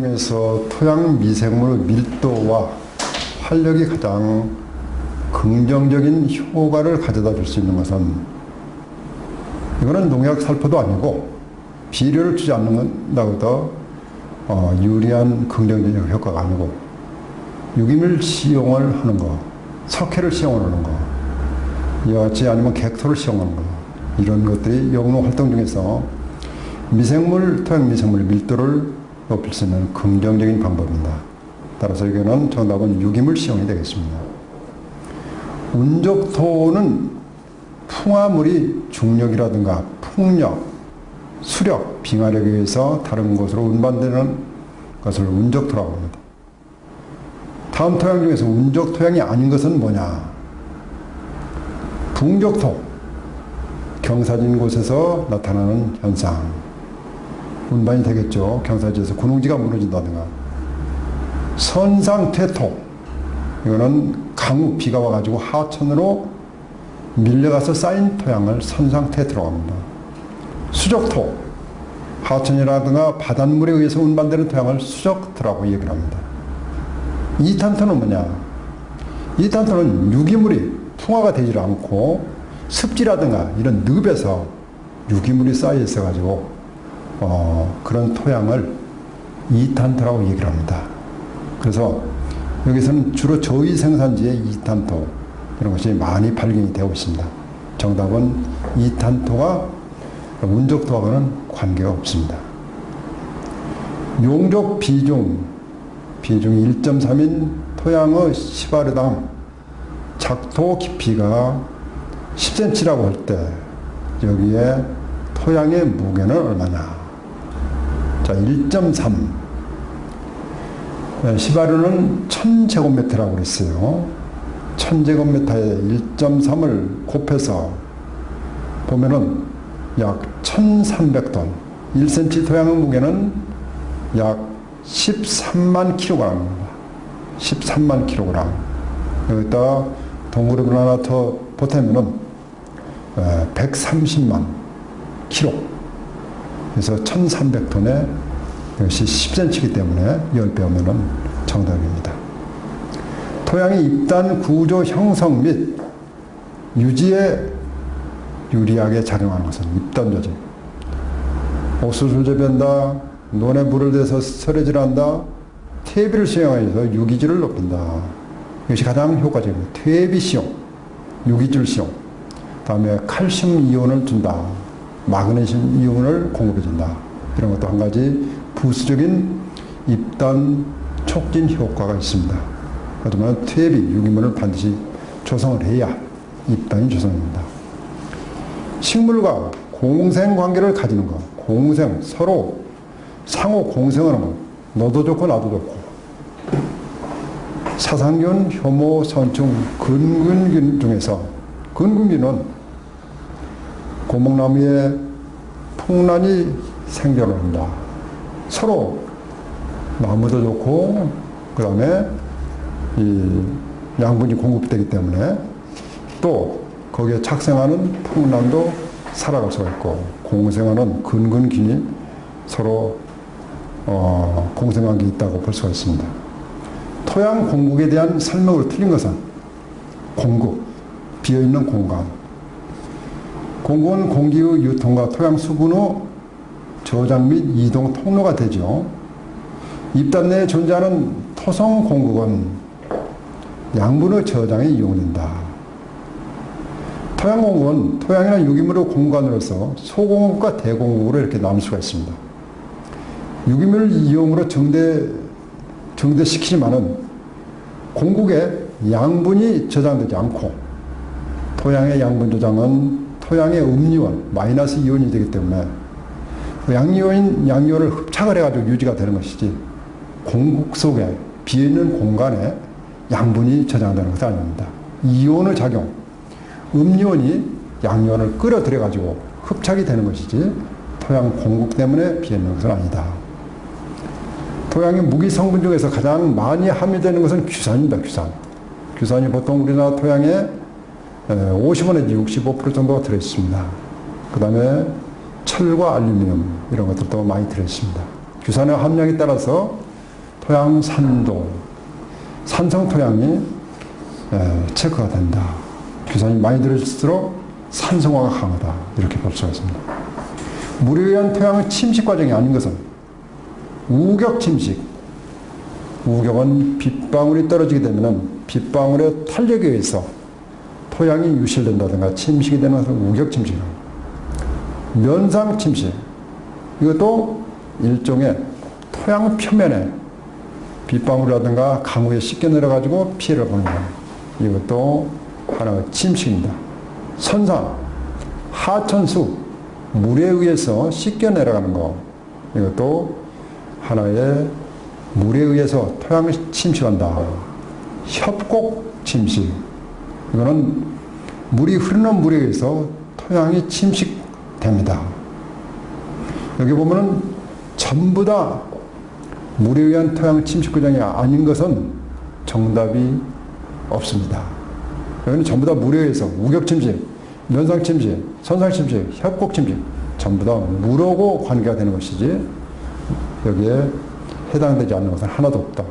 중에서 토양 미생물 밀도와 활력이 가장 긍정적인 효과를 가져다 줄 수 있는 것은, 이거는 농약 살포도 아니고 비료를 주지 않는다고 더 유리한 긍정적인 효과가 아니고, 유기물 시용을 하는 거, 석회를 시용하는 거, 이와 같이 아니면 객토를 시용하는 거, 이런 것들이 영농 활동 중에서 토양 미생물 밀도를 높일 수 있는 긍정적인 방법입니다. 따라서 이거는 정답은 유기물 시용이 되겠습니다. 운적토는 풍화물이 중력이라든가 풍력, 수력, 빙하력에 의해서 다른 곳으로 운반되는 것을 운적토라고 합니다. 다음 토양 중에서 운적토양이 아닌 것은 뭐냐? 붕적토, 경사진 곳에서 나타나는 현상. 운반이 되겠죠. 경사지에서 군웅지가 무너진다든가. 선상퇴토, 이거는 강우, 비가 와가지고 하천으로 밀려가서 쌓인 토양을 선상퇴토라고 합니다. 수적토, 하천이라든가 바닷물에 의해서 운반되는 토양을 수적토라고 얘기를 합니다. 이탄토는 뭐냐? 이탄토는 유기물이 풍화가 되지 않고 습지라든가 이런 늪에서 유기물이 쌓여 있어가지고 그런 토양을 이탄토라고 얘기를 합니다. 그래서 여기서는 주로 저위 생산지의 이탄토, 이런 것이 많이 발견이 되고 있습니다. 정답은 이탄토가 운적토하고는 관계가 없습니다. 용적 비중이 1.3인 토양의 시바르당 작토 깊이가 10cm라고 할 때 여기에 토양의 무게는 얼마냐? 자, 1.3. 시바르는 1000제곱미터라고 그랬어요. 1000제곱미터에 1.3을 곱해서 보면은 약 1300톤. 1cm 토양의 무게는 약 13만 kg입니다. 13만 kg. 여기다 동그라미 하나 더 보태면은 130만 kg. 그래서 1300톤에 이것이 10cm이기 때문에 10배 하면은 정답입니다. 토양의 입단 구조 형성 및 유지에 유리하게 작용하는 것은 입단 조직. 옥수수를 재배한다, 논에 물을 대서 설해질한다, 퇴비를 사용해서 유기질을 높인다. 이것이 가장 효과적입니다. 퇴비 시용, 유기질 시용, 다음에 칼슘 이온을 준다, 마그네슘 이온을 공급해준다. 이런 것도 한 가지 부수적인 입단 촉진 효과가 있습니다. 그렇지만 퇴비, 유기물을 반드시 조성을 해야 입단이 조성됩니다. 식물과 공생관계를 가지는 것, 공생, 서로 상호 공생하는 것, 너도 좋고 나도 좋고, 사상균, 효모, 선충, 근근균 중에서 근근균은 고목나무에 풍란이 생존을 합니다. 서로 나무도 좋고 그 다음에 이 양분이 공급되기 때문에 또 거기에 착생하는 풍란도 살아갈 수가 있고, 공생하는 근근균이 서로 공생관계 있다고 볼 수가 있습니다. 토양 공국에 대한 설명으로 틀린 것은 공국, 비어있는 공간. 공국은 공기의 유통과 토양 수분의 저장 및 이동 통로가 되죠. 입단 내에 존재하는 토성 공국은 양분의 저장에 이용된다. 토양 공국은 토양이나 유기물의 공간으로서 소공국과 대공국으로 이렇게 나눌 수가 있습니다. 유기물 이용으로 정대시키지만은 공국에 양분이 저장되지 않고, 토양의 양분 저장은 토양의 음이온, 마이너스 이온이 되기 때문에 그 양이온을 흡착을 해가지고 유지가 되는 것이지, 공국 속에 비어있는 공간에 양분이 저장되는 것은 아닙니다. 이온의 작용, 음이온이 양이온을 끌어들여가지고 흡착이 되는 것이지 토양 공국 때문에 비어있는 것은 아니다. 토양의 무기 성분 중에서 가장 많이 함유되는 것은 규산입니다. 규산이 보통 우리나라 토양에 50% 내지 65% 정도가 들어있습니다. 그 다음에 철과 알루미늄 이런 것들도 많이 들어있습니다. 규산의 함량에 따라서 토양 산도, 산성 토양이 체크가 된다. 규산이 많이 들어질수록 산성화가 강하다. 이렇게 볼 수가 있습니다. 물에 의한 토양 침식 과정이 아닌 것은 우격 침식. 우격은 빗방울이 떨어지게 되면 빗방울의 탄력에 의해서 토양이 유실된다든가 침식이 되는 것을 우격 침식이라고. 면상 침식. 이것도 일종의 토양 표면에 빗방울이라든가 강우에 씻겨 내려가지고 피해를 보는 것. 이것도 하나의 침식입니다. 선상, 하천수, 물에 의해서 씻겨 내려가는 것. 이것도 하나의 물에 의해서 토양을 침식한다. 협곡 침식. 이거는 물이 흐르는 물에 의해서 토양이 침식됩니다. 여기 보면은 전부 다 물에 의한 토양 침식 과정이 아닌 것은 정답이 없습니다. 여기는 전부 다 물에 의해서 우격 침식, 면상 침식, 선상 침식, 협곡 침식 전부 다 물하고 관계가 되는 것이지 여기에 해당되지 않는 것은 하나도 없다.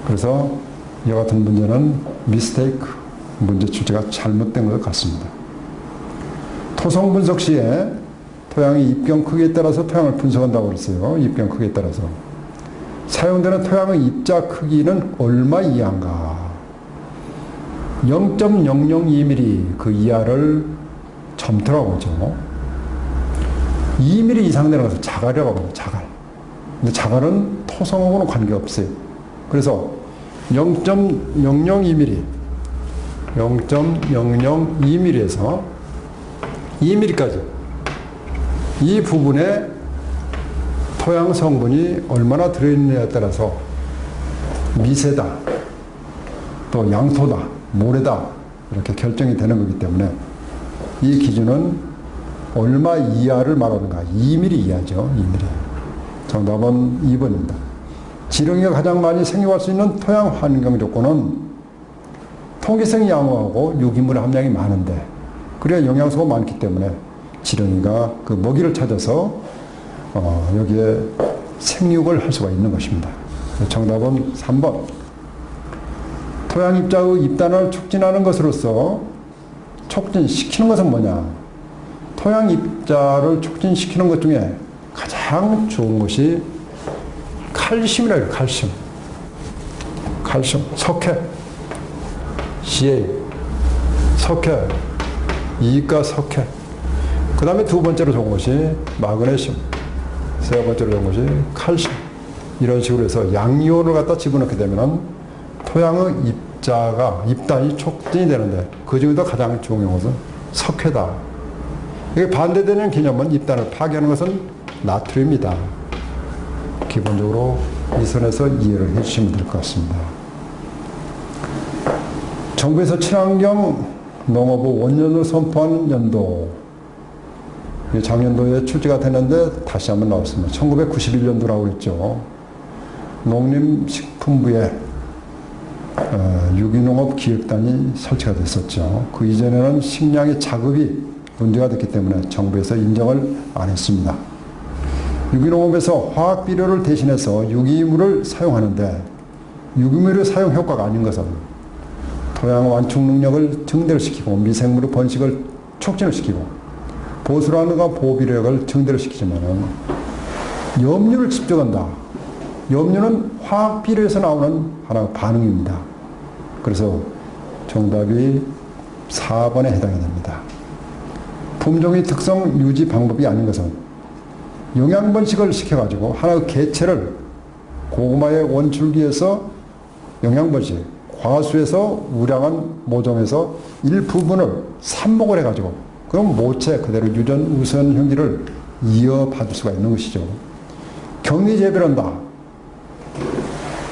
그래서 이와 같은 문제는 미스테이크, 문제 출제가 잘못된 것 같습니다. 토성 분석 시에 토양의 입경 크기에 따라서 토양을 분석한다고 그랬어요. 입경 크기에 따라서. 사용되는 토양의 입자 크기는 얼마 이하인가? 0.002mm 그 이하를 점토라고 하죠. 2mm 이상 되는 것을 자갈이라고 합니다. 자갈. 근데 자갈은 토성하고는 관계없어요. 그래서 0.002mm, 0.002mm에서 2mm까지 이 부분에 토양 성분이 얼마나 들어있느냐에 따라서 미세다, 또 양토다, 모래다 이렇게 결정이 되는 거기 때문에 이 기준은 얼마 이하를 말하는가? 2mm 이하죠. 2mm. 정답은 2번입니다. 지렁이가 가장 많이 생겨날 수 있는 토양 환경 조건은 통기성이 양호하고 유기물 함량이 많은데 그래야 영양소가 많기 때문에 지렁이가 그 먹이를 찾아서 여기에 생육을 할 수가 있는 것입니다. 정답은 3번. 토양 입자의 입단을 촉진하는 것으로서 촉진시키는 것은 뭐냐? 토양 입자를 촉진시키는 것 중에 가장 좋은 것이 칼슘이라 해요. 칼슘. 칼슘, 석회, CA, 석회, 이가 석회. 그 다음에 두 번째로 좋은 것이 마그네슘. 세 번째로 좋은 것이 칼슘. 이런 식으로 해서 양이온을 갖다 집어넣게 되면 토양의 입단이 촉진이 되는데 그 중에도 가장 좋은 것은 석회다. 이게 반대되는 개념은 입단을 파괴하는 것은 나트륨이다. 기본적으로 이 선에서 이해를 해주시면 될 것 같습니다. 정부에서 친환경 농업의 원년을 선포한 연도, 작년도에 출제가 됐는데 다시 한번 나왔습니다. 1991년도라고 그랬죠. 농림식품부에 유기농업 기획단이 설치가 됐었죠. 그 이전에는 식량의 자급이 문제가 됐기 때문에 정부에서 인정을 안 했습니다. 유기농업에서 화학 비료를 대신해서 유기물을 사용하는데 유기물의 사용 효과가 아닌 것은 토양 완충 능력을 증대를 시키고 미생물의 번식을 촉진을 시키고 보수라는가 보호비료액을 증대를 시키지만 염류를 집중한다. 염류는 화학 비료에서 나오는 하나의 반응입니다. 그래서 정답이 4번에 해당이 됩니다. 품종의 특성 유지 방법이 아닌 것은 영양 번식을 시켜가지고 하나의 개체를 고구마의 원줄기에서 영양 번식, 과수에서 우량한 모종에서 일부분을 삽목을 해가지고 그럼 모체 그대로 유전 우선 형질을 이어받을 수가 있는 것이죠. 격리재배한다.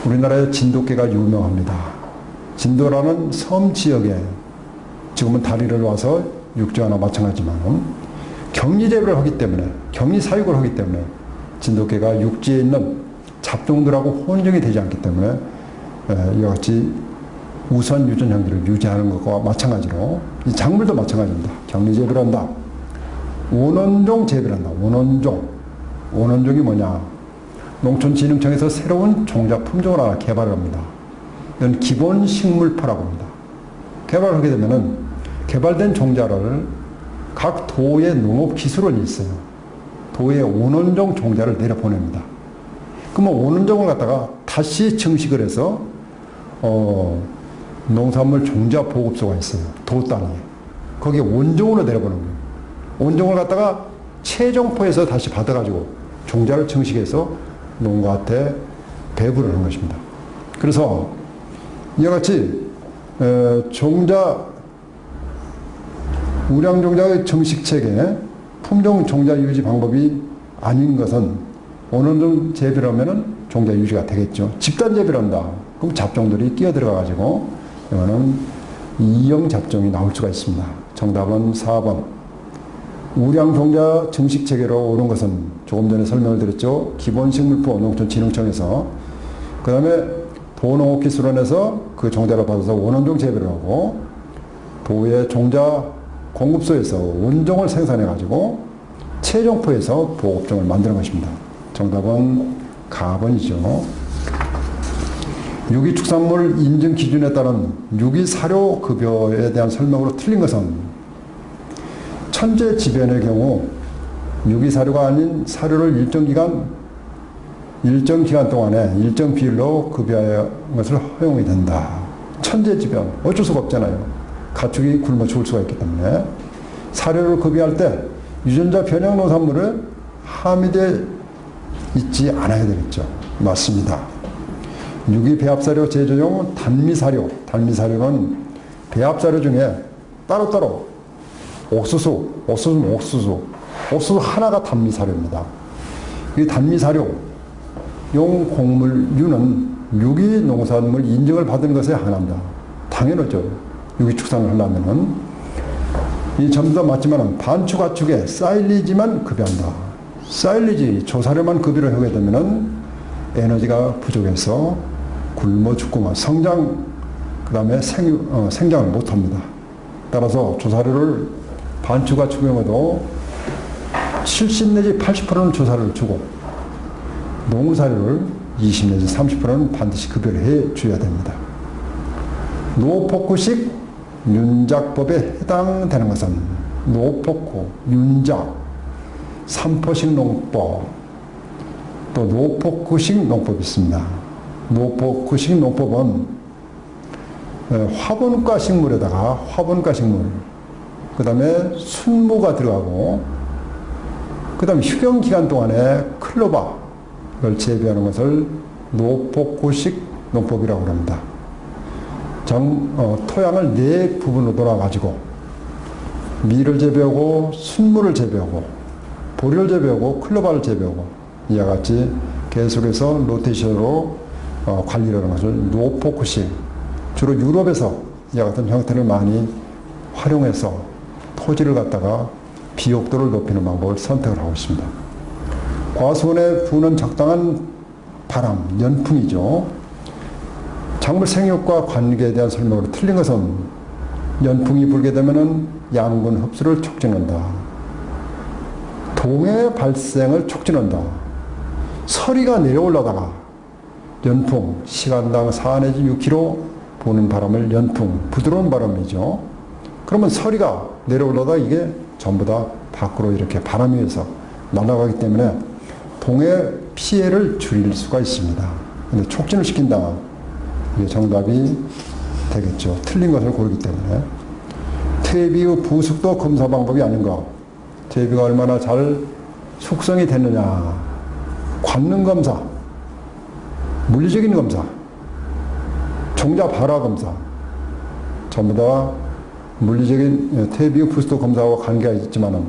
우리나라의 진돗개가 유명합니다. 진도라는 섬 지역에 지금은 다리를 와서 육지와나 마찬가지지만 격리재배를 하기 때문에 격리사육을 하기 때문에 진돗개가 육지에 있는 잡종들하고 혼종이 되지 않기 때문에 이와 같이 우선 유전 형질을 유지하는 것과 마찬가지로 이 작물도 마찬가지입니다. 격리재배를 한다. 원원종 재배를 한다. 원원종. 원원종이 뭐냐? 농촌진흥청에서 새로운 종자 품종을 하나 개발을 합니다. 이건 기본식물포라고 합니다. 개발을 하게 되면은 개발된 종자를 각 도의 농업기술원이 있어요. 도의 원원종 종자를 내려보냅니다. 그러면 원원종을 갖다가 다시 증식을 해서 농산물 종자 보급소가 있어요. 도 땅에. 거기에 원종으로 내려보는 거예요. 원종을 갖다가 최종포에서 다시 받아가지고 종자를 증식해서 농가한테 배부를 하는 것입니다. 그래서 이와 같이 우량종자의 증식체계, 품종 종자 유지 방법이 아닌 것은 원원종 재배를 하면은 종자 유지가 되겠죠. 집단 재배를 한다. 그럼 잡종들이 끼어들어가가지고 이거는 이형 잡종이 나올 수가 있습니다. 정답은 4번. 우량종자 증식체계로 오는 것은 조금 전에 설명을 드렸죠. 기본식물포 농촌진흥청에서 그 다음에 도농업기술원에서 그 종자를 받아서 원원종 재배를 하고 도의 종자 공급소에서 원종을 생산해가지고 최종포에서 보급종을 만드는 것입니다. 정답은 가번이죠. 유기축산물 인증 기준에 따른 유기사료급여에 대한 설명으로 틀린 것은 천재지변의 경우 유기사료가 아닌 사료를 일정 기간 동안에 일정 비율로 급여하는 것을 허용이 된다. 천재지변. 어쩔 수가 없잖아요. 가축이 굶어 죽을 수가 있기 때문에 사료를 급여할 때 유전자 변형 농산물에 함유되어 있지 않아야 되겠죠. 맞습니다. 유기배합사료 제조용 단미사료. 단미사료는 배합사료 중에 따로따로 옥수수 하나가 단미사료입니다. 이 단미사료용 곡물류는 유기농산물 인증을 받은 것에 하나입니다. 당연하죠. 유기축산을 하려면은 이 전부 다 맞지만 반추가축에 사일리지만 급여한다. 사일리지 조사료만 급여를 하게 되면은 에너지가 부족해서 굶어 죽고 성장 그 다음에 생장을 못합니다. 따라서 조사료를 반추가축용에도 70 내지 80%는 조사료를 주고 농사료를 20 내지 30%는 반드시 급여를 해 줘야 됩니다. 노포쿠식 윤작법에 해당되는 것은 노포쿠, 윤작, 삼포식 농법, 또 노포쿠식 농법이 있습니다. 노포쿠식 농법은 화분가 식물에다가 그 다음에 순무가 들어가고 그 다음에 휴경기간 동안에 클로바를 재배하는 것을 노포쿠식 농법이라고 합니다. 토양을 4부분으로 돌아가지고 밀을 재배하고 순무를 재배하고 보리를 재배하고 클로바를 재배하고 이와 같이 계속해서 로테이션으로 관리를 하는 것을 노포쿠식, 주로 유럽에서 이와 같은 형태를 많이 활용해서 토지를 갖다가 비옥도를 높이는 방법을 선택을 하고 있습니다. 과수원에 부는 적당한 바람, 연풍이죠. 작물 생육과 관계에 대한 설명으로 틀린 것은 연풍이 불게 되면 양분 흡수를 촉진한다. 동해 발생을 촉진한다. 서리가 내려올라다가 연풍, 시간당 4 내지 6km 부는 바람을 연풍, 부드러운 바람이죠. 그러면 서리가 내려올라다 이게 전부 다 밖으로 이렇게 바람 위에서 날아가기 때문에 동해 피해를 줄일 수가 있습니다. 근데 촉진을 시킨다. 이게 정답이 되겠죠. 틀린 것을 고르기 때문에. 퇴비의 부숙도 검사 방법이 아닌가. 퇴비가 얼마나 잘 숙성이 됐느냐. 관능 검사, 물리적인 검사, 종자 발화 검사, 전부 다 물리적인 퇴비의 부숙도 검사와 관계가 있지만은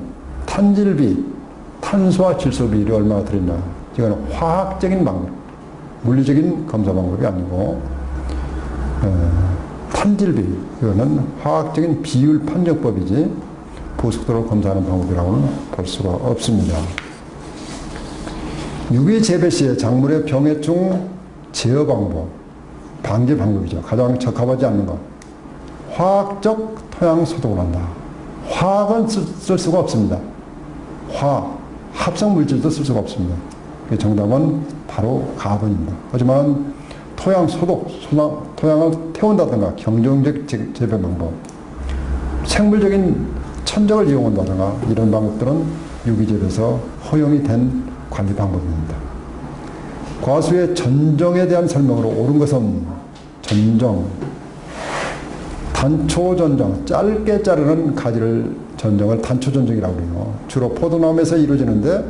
탄질비, 탄소와 질소 비율이 얼마나 들었냐. 이거는 화학적인 방법, 물리적인 검사 방법이 아니고 탄질비, 이거는 화학적인 비율 판정법이지 부숙도를 검사하는 방법이라고는 볼 수가 없습니다. 유기 재배 시에 작물의 병해충 제어 방법, 방제 방법이죠. 가장 적합하지 않는 것. 화학적 토양 소독을 한다. 화학은 쓸 수가 없습니다. 합성 물질도 쓸 수가 없습니다. 정답은 바로 가번입니다. 하지만 토양 소독, 토양을 태운다든가 경정적 재배 방법, 생물적인 천적을 이용한다든가 이런 방법들은 유기재배에서 허용이 된 관리 방법입니다. 과수의 전정에 대한 설명으로 옳은 것은 전정, 단초 전정, 짧게 자르는 가지를 전정을 단초 전정이라고 해요. 주로 포도나무에서 이루어지는데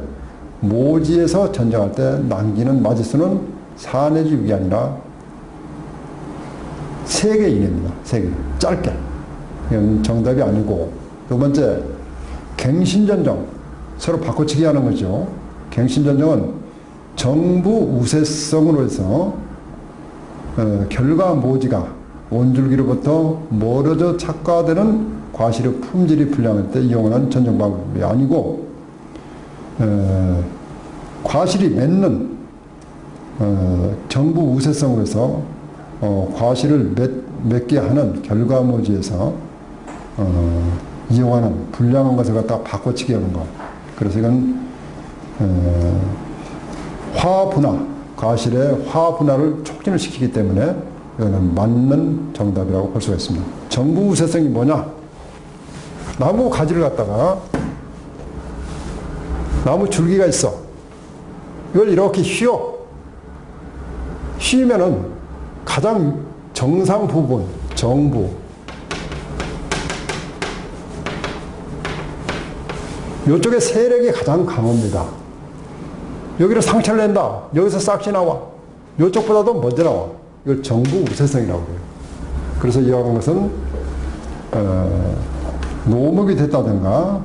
모지에서 전정할 때 남기는 마지수는 4 내지 6이 아니라 3개 이내입니다. 3개. 짧게. 이건 정답이 아니고, 두 번째, 갱신전정. 서로 바꿔치기 하는 거죠. 갱신전정은 정부 우세성으로 해서 결과 모지가 원줄기로부터 멀어져 착과되는 과실의 품질이 불량할 때 이용하는 전정 방법이 아니고, 과실이 맺는 정부 우세성으로 해서 과실을 맺게 하는 결과모지에서 이용하는 불량한 것을 갖다가 바꿔치기 하는 것. 그래서 이건 화분화, 과실의 화분화를 촉진을 시키기 때문에 이거는 맞는 정답이라고 볼 수가 있습니다. 정부 우세성이 뭐냐? 나무 가지를 갖다가 나무 줄기가 있어. 이걸 이렇게 휘면은 가장 정상 부분, 정부, 이쪽에 세력이 가장 강합니다. 여기를 상처를 낸다. 여기서 싹이 나와. 이쪽보다도 먼저 나와. 이걸 정부 우세성이라고 해요. 그래서 이러한 것은 노목이 됐다든가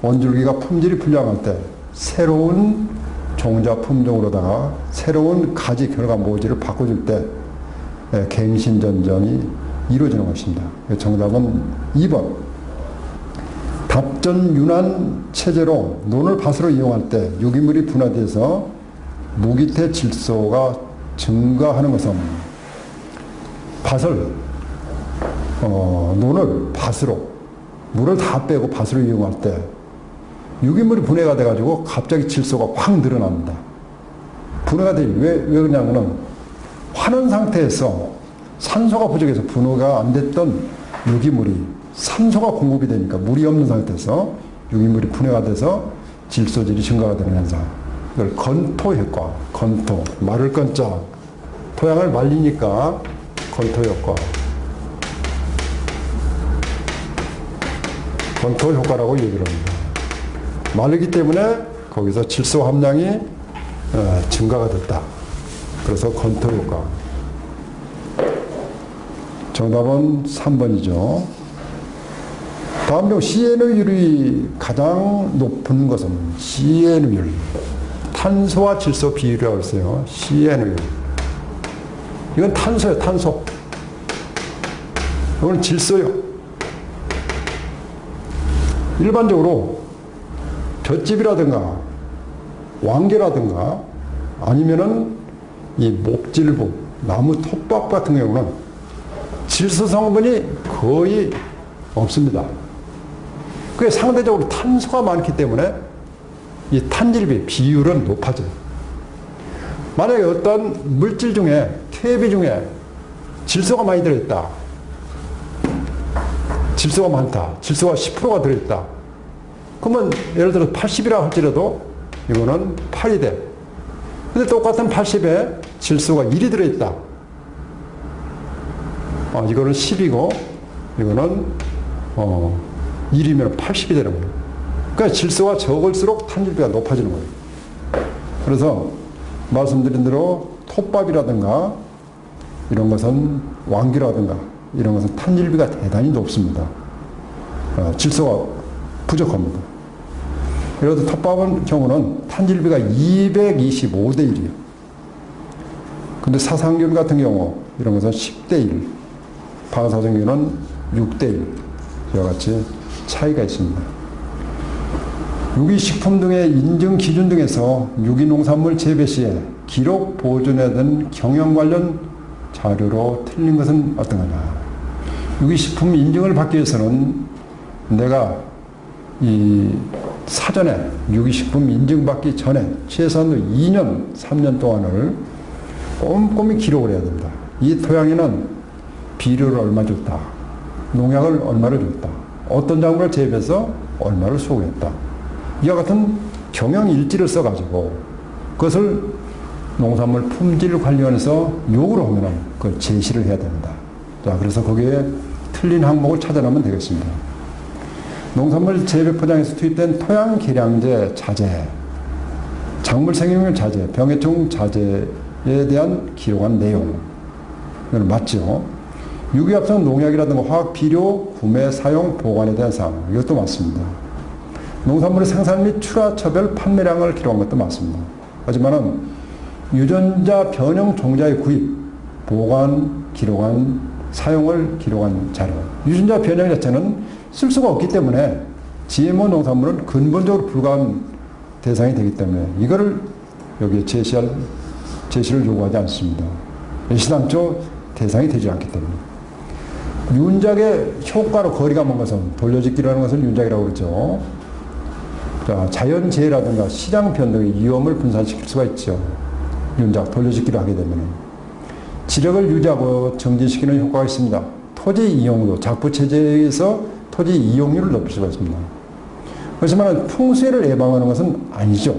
원줄기가 품질이 불량할 때 새로운 종자 품종으로다가 새로운 가지 결과 모지를 바꿔줄 때 갱신전정이 이루어지는 것입니다. 정답은 2번. 답전 윤환 체제로 논을 밭으로 이용할 때 유기물이 분화돼서 무기태 질소가 증가하는 것은 밭을 논을 밭으로 물을 다 빼고 밭으로 이용할 때 유기물이 분해가 돼가지고 갑자기 질소가 확 늘어납니다. 분해가 돼. 왜 그러냐면은 환원 상태에서 산소가 부족해서 분해가 안 됐던 유기물이 산소가 공급이 되니까 물이 없는 상태에서 유기물이 분해가 돼서 질소질이 증가가 되는 현상. 이걸 건토 효과, 건토, 마를 건자, 토양을 말리니까 건토 효과. 건토 효과라고 얘기를 합니다. 마르기 때문에 거기서 질소 함량이 증가가 됐다. 그래서 건토 효과. 정답은 3번이죠. 다음 중 CNO율이 가장 높은 것은 CNO율. 탄소와 질소 비율이라고 했어요. CNO율. 이건 탄소예요, 탄소. 이건 질소요. 일반적으로 볏짚이라든가 왕개라든가 아니면은 이 목질부, 나무 톱밥 같은 경우는 질소 성분이 거의 없습니다. 그게 상대적으로 탄소가 많기 때문에 이 탄질비 비율은 높아져요. 만약에 어떤 물질 중에, 퇴비 중에 질소가 많이 들어있다. 질소가 많다. 질소가 10%가 들어있다. 그러면 예를 들어서 80이라 할지라도 이거는 8이 돼. 근데 똑같은 80에 질소가 1이 들어있다. 이거는 10이고 이거는 1이면 80이 되는 거예요. 그러니까 질소가 적을수록 탄질비가 높아지는 거예요. 그래서 말씀드린 대로 톱밥이라든가 이런 것은 왕기라든가 이런 것은 탄질비가 대단히 높습니다. 질소가 부족합니다. 그래도 톱밥의 경우는 탄질비가 225대 1이에요. 근데 사상균 같은 경우 이런 것은 10대 1, 방사성균은 6대 1 이와 같이 차이가 있습니다. 유기식품 등의 인증 기준 등에서 유기농산물 재배 시에 기록 보존에 대한 경영 관련 자료로 틀린 것은 어떤 거냐. 유기식품 인증을 받기 위해서는 내가 이 사전에 유기식품 인증받기 전에 최소한도 2년, 3년 동안을 꼼꼼히 기록을 해야 됩니다. 이 토양에는 비료를 얼마 줬다, 농약을 얼마를 줬다, 어떤 작물을 재배해서 얼마를 수확했다. 이와 같은 경영일지를 써가지고 그것을 농산물 품질관리원에서 요구를 하면 그걸 제시를 해야 됩니다. 자, 그래서 거기에 틀린 항목을 찾아내면 되겠습니다. 농산물 재배 포장에서 투입된 토양 계량제 자재, 작물 생육률 자재, 병해충 자재에 대한 기록한 내용. 이건 맞죠? 유기합성 농약이라든가 화학 비료 구매, 사용, 보관에 대한 사항. 이것도 맞습니다. 농산물의 생산 및 출하, 처별, 판매량을 기록한 것도 맞습니다. 하지만은 유전자 변형 종자의 구입, 보관, 기록한, 사용을 기록한 자료. 유전자 변형 자체는 쓸 수가 없기 때문에 GMO 농산물은 근본적으로 불가한 대상이 되기 때문에 이거를 여기에 제시를 요구하지 않습니다. 시당초 대상이 되지 않기 때문에. 윤작의 효과로 거리가 먼 것은 돌려짓기라는 것을 윤작이라고 그러죠. 자, 자연재해라든가 시장 변동의 위험을 분산시킬 수가 있죠. 윤작, 돌려짓기를 하게 되면. 지력을 유지하고 정진시키는 효과가 있습니다. 토지 이용도, 작부체제에서 토지 이용률을 높일 수가 있습니다. 그렇지만 풍수해를 예방하는 것은 아니죠.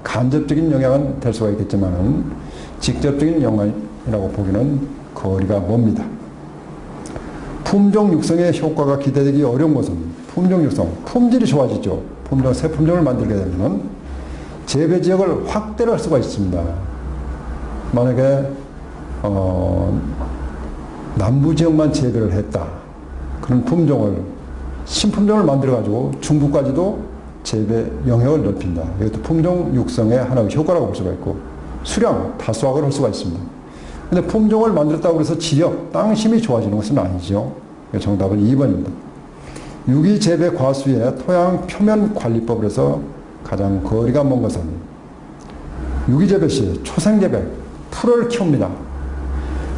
간접적인 영향은 될 수가 있겠지만 직접적인 영향이라고 보기는 거리가 멉니다. 품종 육성의 효과가 기대되기 어려운 것은 품종 육성, 품질이 좋아지죠. 새 품종을 만들게 되면 재배 지역을 확대를 할 수가 있습니다. 만약에 남부 지역만 재배를 했다. 그런 품종을 신품종을 만들어 가지고 중부까지도 재배 영역을 넓힌다. 이것도 품종 육성의 하나의 효과라고 볼 수가 있고 수량, 다수확을 할 수가 있습니다. 근데 품종을 만들었다고 해서 지력, 땅심이 좋아지는 것은 아니죠. 정답은 2번입니다. 유기재배 과수의 토양 표면 관리법을 해서 가장 거리가 먼 것은 유기재배 시 초생재배, 풀을 키웁니다.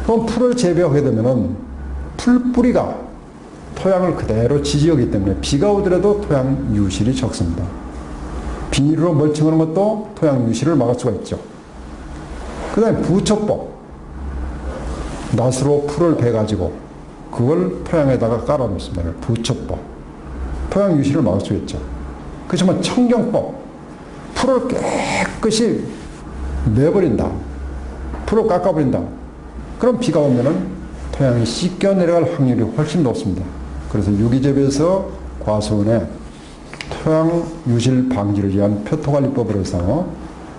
그럼 풀을 재배하게 되면은 풀뿌리가 토양을 그대로 지지하기 때문에 비가 오더라도 토양 유실이 적습니다. 비닐로 멀칭하는 것도 토양 유실을 막을 수가 있죠. 그 다음에 부초법. 낫으로 풀을 베가지고 그걸 토양에다가 깔아놓습니다. 부초법. 토양 유실을 막을 수 있죠. 그렇지만 청경법. 풀을 깨끗이 내버린다. 풀을 깎아버린다. 그럼 비가 오면은 토양이 씻겨 내려갈 확률이 훨씬 높습니다. 그래서 유기재배에서 과수원에 토양 유실 방지를 위한 표토관리법을 해서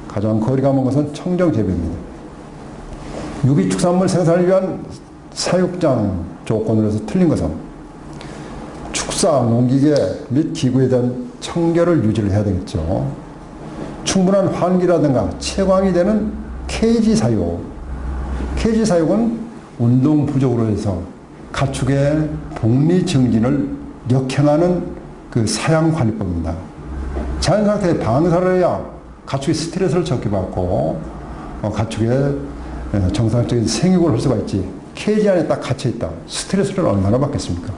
가장 거리가 먼 것은 청정재배입니다. 유기축산물 생산을 위한 사육장 조건으로서 틀린 것은 축사, 농기계 및 기구에 대한 청결을 유지를 해야 되겠죠. 충분한 환기라든가 채광이 되는 케이지 사육. 케이지 사육은 운동 부족으로 해서 가축의 복리 증진을 역행하는 그 사양관리법입니다. 자연상태에 방사를 해야 가축이 스트레스를 적게 받고 가축의 정상적인 생육을 할 수가 있지. 케이지 안에 딱 갇혀있다. 스트레스를 얼마나 받겠습니까?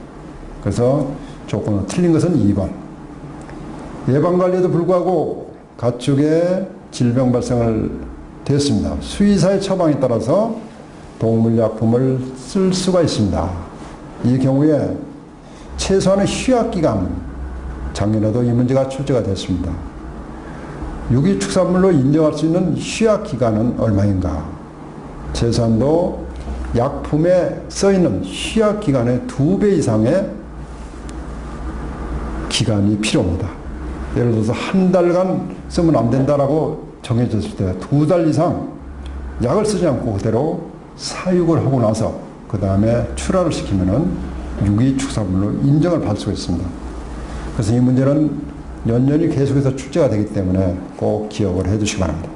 그래서 조건은 틀린 것은 2번. 예방관리에도 불구하고 가축의 질병 발생을 됐습니다. 수의사의 처방에 따라서 동물약품을 쓸 수가 있습니다. 이 경우에 최소한의 휴약기간, 작년에도 이 문제가 출제가 됐습니다. 유기축산물로 인정할 수 있는 휴약기간은 얼마인가? 최소한도 약품에 써있는 휴약기간의 2배 이상의 기간이 필요합니다. 예를 들어서 한 달간 쓰면 안 된다라고 정해졌을 때 2달 이상 약을 쓰지 않고 그대로 사육을 하고 나서 그 다음에 출하를 시키면은 유기축산물로 인정을 받을 수가 있습니다. 그래서 이 문제는 연년이 계속해서 출제가 되기 때문에 꼭 기억을 해 주시기 바랍니다.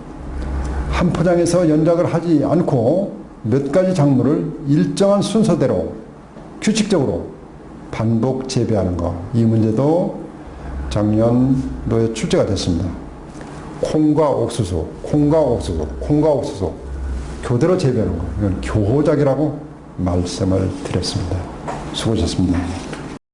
한 포장에서 연작을 하지 않고 몇 가지 작물을 일정한 순서대로 규칙적으로 반복 재배하는 것. 이 문제도 작년도에 출제가 됐습니다. 콩과 옥수수, 콩과 옥수수, 콩과 옥수수 교대로 재배하는 것. 이건 교호작이라고 말씀을 드렸습니다. 수고하셨습니다.